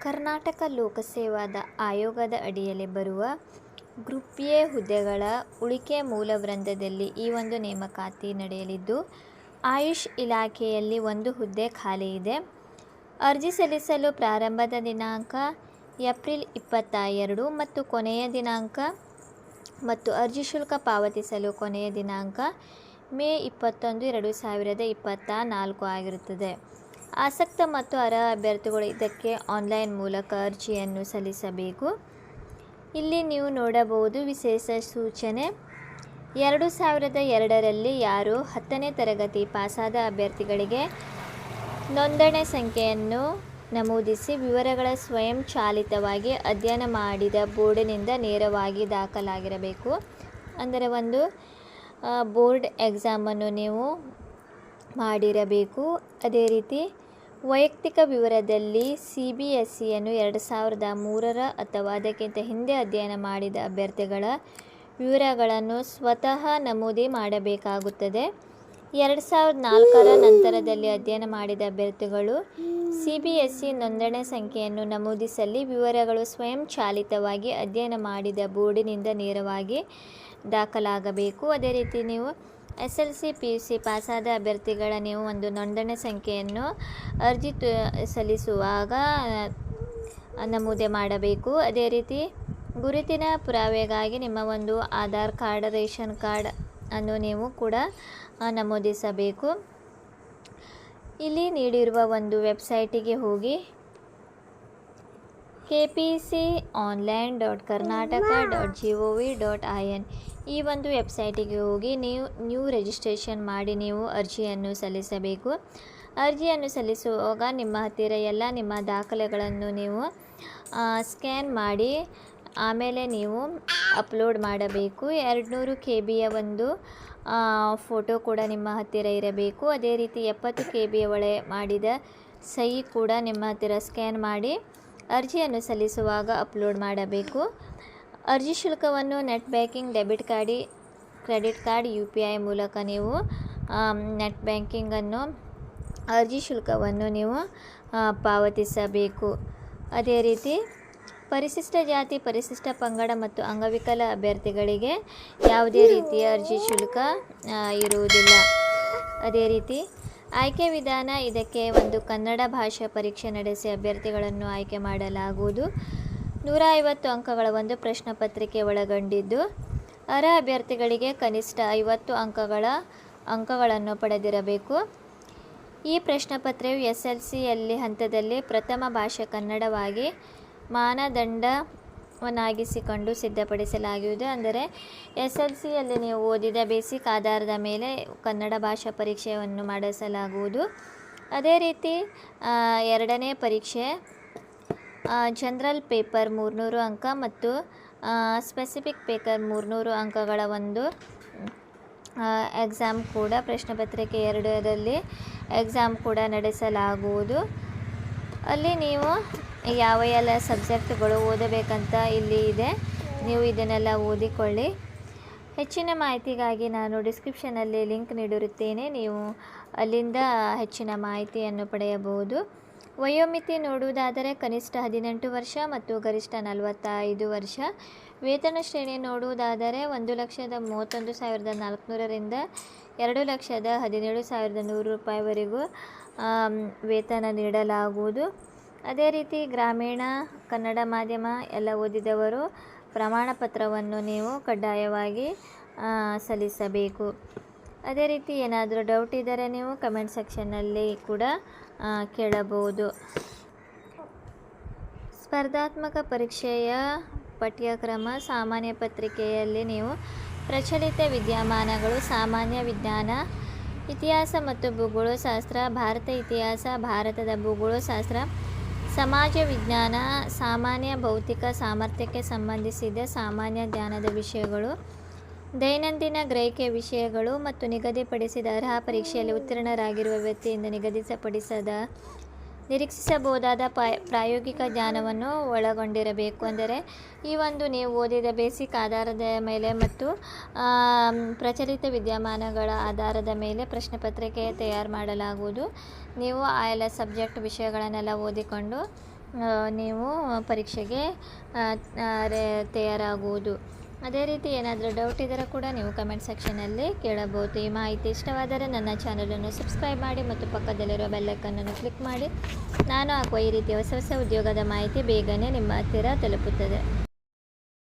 ಕರ್ನಾಟಕ ಲೋಕಸೇವಾದ ಆಯೋಗದ ಅಡಿಯಲ್ಲಿ ಬರುವ ಗ್ರೂಪ್ ಎ ಹುದ್ದೆಗಳ ಉಳಿಕೆ ಮೂಲವೃಂದದಲ್ಲಿ ಈ ಒಂದು ನೇಮಕಾತಿ ನಡೆಯಲಿದ್ದು, ಆಯುಷ್ ಇಲಾಖೆಯಲ್ಲಿ ಒಂದು ಹುದ್ದೆ ಖಾಲಿ ಇದೆ. ಅರ್ಜಿ ಸಲ್ಲಿಸಲು ಪ್ರಾರಂಭದ ದಿನಾಂಕ ಏಪ್ರಿಲ್ 22 ಮತ್ತು ಕೊನೆಯ ದಿನಾಂಕ ಮತ್ತು ಅರ್ಜಿ ಶುಲ್ಕ ಪಾವತಿಸಲು ಕೊನೆಯ ದಿನಾಂಕ ಮೇ 21, 2024 ಆಗಿರುತ್ತದೆ. ಆಸಕ್ತ ಮತ್ತು ಅರ್ಹ ಅಭ್ಯರ್ಥಿಗಳು ಇದಕ್ಕೆ ಆನ್ಲೈನ್ ಮೂಲಕ ಅರ್ಜಿಯನ್ನು ಸಲ್ಲಿಸಬೇಕು. ಇಲ್ಲಿ ನೀವು ನೋಡಬಹುದು ವಿಶೇಷ ಸೂಚನೆ. 2002ರಲ್ಲಿ ಯಾರು 10ನೇ ತರಗತಿ ಪಾಸಾದ ಅಭ್ಯರ್ಥಿಗಳಿಗೆ ನೋಂದಣಿ ಸಂಖ್ಯೆಯನ್ನು ನಮೂದಿಸಿ ವಿವರಗಳ ಸ್ವಯಂಚಾಲಿತವಾಗಿ ಅಧ್ಯಯನ ಮಾಡಿದ ಬೋರ್ಡಿನಿಂದ ನೇರವಾಗಿ ದಾಖಲಾಗಿರಬೇಕು. ಅಂದರೆ ಒಂದು ಬೋರ್ಡ್ ಎಕ್ಸಾಮನ್ನು ನೀವು ಮಾಡಿರಬೇಕು. ಅದೇ ರೀತಿ ವೈಯಕ್ತಿಕ ವಿವರದಲ್ಲಿ CBSEಯನ್ನು 2003 ಅಥವಾ ಅದಕ್ಕಿಂತ ಹಿಂದೆ ಅಧ್ಯಯನ ಮಾಡಿದ ಅಭ್ಯರ್ಥಿಗಳ ವಿವರಗಳನ್ನು ಸ್ವತಃ ನಮೂದಿ ಮಾಡಬೇಕಾಗುತ್ತದೆ. 2004ರ ನಂತರದಲ್ಲಿ ಅಧ್ಯಯನ ಮಾಡಿದ ಅಭ್ಯರ್ಥಿಗಳು CBSE ನೋಂದಣಿ ಸಂಖ್ಯೆಯನ್ನು ನಮೂದಿಸಲಿ ವಿವರಗಳು ಸ್ವಯಂಚಾಲಿತವಾಗಿ ಅಧ್ಯಯನ ಮಾಡಿದ ಬೋರ್ಡಿನಿಂದ ನೇರವಾಗಿ ದಾಖಲಾಗಬೇಕು. ಅದೇ ರೀತಿ ನೀವು SLC PUC ಪಾಸಾದ ಅಭ್ಯರ್ಥಿಗಳ ನೀವು ಒಂದು ನೋಂದಣಿ ಸಂಖ್ಯೆಯನ್ನು ಅರ್ಜಿ ಸಲ್ಲಿಸುವಾಗ ನಮೂದೆ ಮಾಡಬೇಕು. ಅದೇ ರೀತಿ ಗುರುತಿನ ಪುರಾವೆಗಾಗಿ ನಿಮ್ಮ ಒಂದು ಆಧಾರ್ ಕಾರ್ಡ್, ರೇಷನ್ ಕಾರ್ಡ್ ಅನ್ನು ನೀವು ಕೂಡ ನಮೂದಿಸಬೇಕು. ಇಲ್ಲಿ ನೀಡಿರುವ ಒಂದು ವೆಬ್ಸೈಟಿಗೆ ಹೋಗಿ kpconline.karnataka.gov.in ಈ ಒಂದು ವೆಬ್ಸೈಟಿಗೆ ಹೋಗಿ ನೀವು ನ್ಯೂ ರಿಜಿಸ್ಟ್ರೇಷನ್ ಮಾಡಿ ನೀವು ಅರ್ಜಿಯನ್ನು ಸಲ್ಲಿಸಬೇಕು. ಅರ್ಜಿಯನ್ನು ಸಲ್ಲಿಸುವಾಗ ನಿಮ್ಮ ಹತ್ತಿರ ಎಲ್ಲ ನಿಮ್ಮ ದಾಖಲೆಗಳನ್ನು ನೀವು ಸ್ಕ್ಯಾನ್ ಮಾಡಿ ಆಮೇಲೆ ನೀವು ಅಪ್ಲೋಡ್ ಮಾಡಬೇಕು. 200 KBಯ ಒಂದು ಫೋಟೋ ಕೂಡ ನಿಮ್ಮ ಹತ್ತಿರ ಇರಬೇಕು. ಅದೇ ರೀತಿ 70 KBಯ ಒಳಗೆ ಮಾಡಿದ ಸಹಿ ಕೂಡ ನಿಮ್ಮ ಹತ್ತಿರ ಸ್ಕ್ಯಾನ್ ಮಾಡಿ ಅರ್ಜಿಯನ್ನು ಸಲ್ಲಿಸುವಾಗ ಅಪ್ಲೋಡ್ ಮಾಡಬೇಕು. ಅರ್ಜಿ ಶುಲ್ಕವನ್ನು net banking, debit card, credit card, UPI ಮೂಲಕ ನೀವು ನೆಟ್ ಬ್ಯಾಂಕಿಂಗನ್ನು ಅರ್ಜಿ ಶುಲ್ಕವನ್ನು ನೀವು ಪಾವತಿಸಬೇಕು. ಅದೇ ರೀತಿ ಪರಿಶಿಷ್ಟ ಜಾತಿ, ಪರಿಶಿಷ್ಟ ಪಂಗಡ ಮತ್ತು ಅಂಗವಿಕಲ ಅಭ್ಯರ್ಥಿಗಳಿಗೆ ಯಾವುದೇ ರೀತಿಯ ಅರ್ಜಿ ಶುಲ್ಕ ಇರುವುದಿಲ್ಲ. ಅದೇ ರೀತಿ ಆಯ್ಕೆ ವಿಧಾನ, ಇದಕ್ಕೆ ಒಂದು ಕನ್ನಡ ಭಾಷಾ ಪರೀಕ್ಷೆ ನಡೆಸಿ ಅಭ್ಯರ್ಥಿಗಳನ್ನು ಆಯ್ಕೆ ಮಾಡಲಾಗುವುದು. 150 ಅಂಕಗಳ ಒಂದು ಪ್ರಶ್ನೆ ಪತ್ರಿಕೆ ಒಳಗೊಂಡಿದ್ದು, ಅರ್ಹ ಅಭ್ಯರ್ಥಿಗಳಿಗೆ ಕನಿಷ್ಠ 50 ಅಂಕಗಳನ್ನು ಪಡೆದಿರಬೇಕು. ಈ ಪ್ರಶ್ನೆ ಪತ್ರೆಯು SLCಯಲ್ಲಿ ಹಂತದಲ್ಲಿ ಪ್ರಥಮ ಭಾಷೆ ಕನ್ನಡವಾಗಿ ಮಾನದಂಡವನ್ನಾಗಿಸಿಕೊಂಡು ಸಿದ್ಧಪಡಿಸಲಾಗುವುದು. ಅಂದರೆ SLCಯಲ್ಲಿ ನೀವು ಓದಿದ ಬೇಸಿಕ್ ಆಧಾರದ ಮೇಲೆ ಕನ್ನಡ ಭಾಷಾ ಪರೀಕ್ಷೆಯನ್ನು ಮಾಡಿಸಲಾಗುವುದು. ಅದೇ ರೀತಿ ಎರಡನೇ ಪರೀಕ್ಷೆ ಜನರಲ್ ಪೇಪರ್ 300 ಅಂಕ ಮತ್ತು ಸ್ಪೆಸಿಫಿಕ್ ಪೇಪರ್ 300 ಅಂಕಗಳ ಒಂದು ಎಕ್ಸಾಮ್ ಕೂಡ ಪ್ರಶ್ನೆ ಪತ್ರಿಕೆ 2ರಲ್ಲಿ ಎಕ್ಸಾಮ್ ಕೂಡ ನಡೆಸಲಾಗುವುದು. ಅಲ್ಲಿ ನೀವು ಯಾವ ಎಲ್ಲ ಸಬ್ಜೆಕ್ಟ್ಗಳು ಓದಬೇಕಂತ ಇಲ್ಲಿ ಇದೆ, ನೀವು ಇದನ್ನೆಲ್ಲ ಓದಿಕೊಳ್ಳಿ. ಹೆಚ್ಚಿನ ಮಾಹಿತಿಗಾಗಿ ನಾನು ಡಿಸ್ಕ್ರಿಪ್ಷನಲ್ಲಿ ಲಿಂಕ್ ನೀಡಿರುತ್ತೇನೆ, ನೀವು ಅಲ್ಲಿಂದ ಹೆಚ್ಚಿನ ಮಾಹಿತಿಯನ್ನು ಪಡೆಯಬಹುದು. ವಯೋಮಿತಿ ನೋಡುವುದಾದರೆ ಕನಿಷ್ಠ 18 ವರ್ಷ ಮತ್ತು ಗರಿಷ್ಠ 45 ವರ್ಷ. ವೇತನ ಶ್ರೇಣಿ ನೋಡುವುದಾದರೆ 1,31,400 ರಿಂದ 2,17,100 ರೂಪಾಯಿವರೆಗೂ ವೇತನ ನೀಡಲಾಗುವುದು. ಅದೇ ರೀತಿ ಗ್ರಾಮೀಣ ಕನ್ನಡ ಮಾಧ್ಯಮ ಎಲ್ಲ ಓದಿದವರು ಪ್ರಮಾಣ ಪತ್ರವನ್ನು ನೀವು ಕಡ್ಡಾಯವಾಗಿ ಸಲ್ಲಿಸಬೇಕು. ಅದೇ ರೀತಿ ಏನಾದರೂ ಡೌಟ್ ಇದ್ದರೆ ನೀವು ಕಮೆಂಟ್ ಸೆಕ್ಷನ್ನಲ್ಲಿ ಕೂಡ ಕೇಳಬಹುದು. ಸ್ಪರ್ಧಾತ್ಮಕ ಪರೀಕ್ಷೆಯ ಪಠ್ಯಕ್ರಮ ಸಾಮಾನ್ಯ ಪತ್ರಿಕೆಯಲ್ಲಿ ನೀವು ಪ್ರಚಲಿತ ವಿದ್ಯಮಾನಗಳು, ಸಾಮಾನ್ಯ ವಿಜ್ಞಾನ, ಇತಿಹಾಸ ಮತ್ತು ಭೂಗೋಳಶಾಸ್ತ್ರ, ಭಾರತ ಇತಿಹಾಸ, ಭಾರತದ ಭೂಗೋಳಶಾಸ್ತ್ರ, ಸಮಾಜ ವಿಜ್ಞಾನ, ಸಾಮಾನ್ಯ ಭೌತಿಕ ಸಾಮರ್ಥ್ಯಕ್ಕೆ ಸಂಬಂಧಿಸಿದ ಸಾಮಾನ್ಯ ಜ್ಞಾನದ ವಿಷಯಗಳು, ದೈನಂದಿನ ಗ್ರಹಿಕೆ ವಿಷಯಗಳು ಮತ್ತು ನಿಗದಿಪಡಿಸಿದ ಅರ್ಹ ಪರೀಕ್ಷೆಯಲ್ಲಿ ಉತ್ತೀರ್ಣರಾಗಿರುವ ವ್ಯಕ್ತಿಯಿಂದ ನಿರೀಕ್ಷಿಸಬಹುದಾದ ಪ್ರಾಯೋಗಿಕ ಜ್ಞಾನವನ್ನು ಒಳಗೊಂಡಿರಬೇಕು. ಅಂದರೆ ಈ ಒಂದು ನೀವು ಓದಿದ ಬೇಸಿಕ್ ಆಧಾರದ ಮೇಲೆ ಮತ್ತು ಪ್ರಚಲಿತ ವಿದ್ಯಮಾನಗಳ ಆಧಾರದ ಮೇಲೆ ಪ್ರಶ್ನೆ ಪತ್ರಿಕೆ ತಯಾರು ಮಾಡಲಾಗುವುದು. ನೀವು ಆ ಎಲ್ಲ ಸಬ್ಜೆಕ್ಟ್ ವಿಷಯಗಳನ್ನೆಲ್ಲ ಓದಿಕೊಂಡು ನೀವು ಪರೀಕ್ಷೆಗೆ ತಯಾರಾಗುವುದು. ಅದೇ ರೀತಿ ಏನಾದರೂ ಡೌಟ್ ಇದ್ದರೆ ಕೂಡ ನೀವು ಕಮೆಂಟ್ ಸೆಕ್ಷನಲ್ಲಿ ಕೇಳಬಹುದು. ಈ ಮಾಹಿತಿ ಇಷ್ಟವಾದರೆ ನನ್ನ ಚಾನಲನ್ನು ಸಬ್ಸ್ಕ್ರೈಬ್ ಮಾಡಿ ಮತ್ತು ಪಕ್ಕದಲ್ಲಿರುವ ಬೆಲ್ಲೈಕನ್ನನ್ನು ಕ್ಲಿಕ್ ಮಾಡಿ. ನಾನು ಹಾಕುವ ಈ ರೀತಿಯ ಹೊಸ ಹೊಸ ಉದ್ಯೋಗದ ಮಾಹಿತಿ ಬೇಗನೆ ನಿಮ್ಮ ಹತ್ತಿರ ತಲುಪುತ್ತದೆ.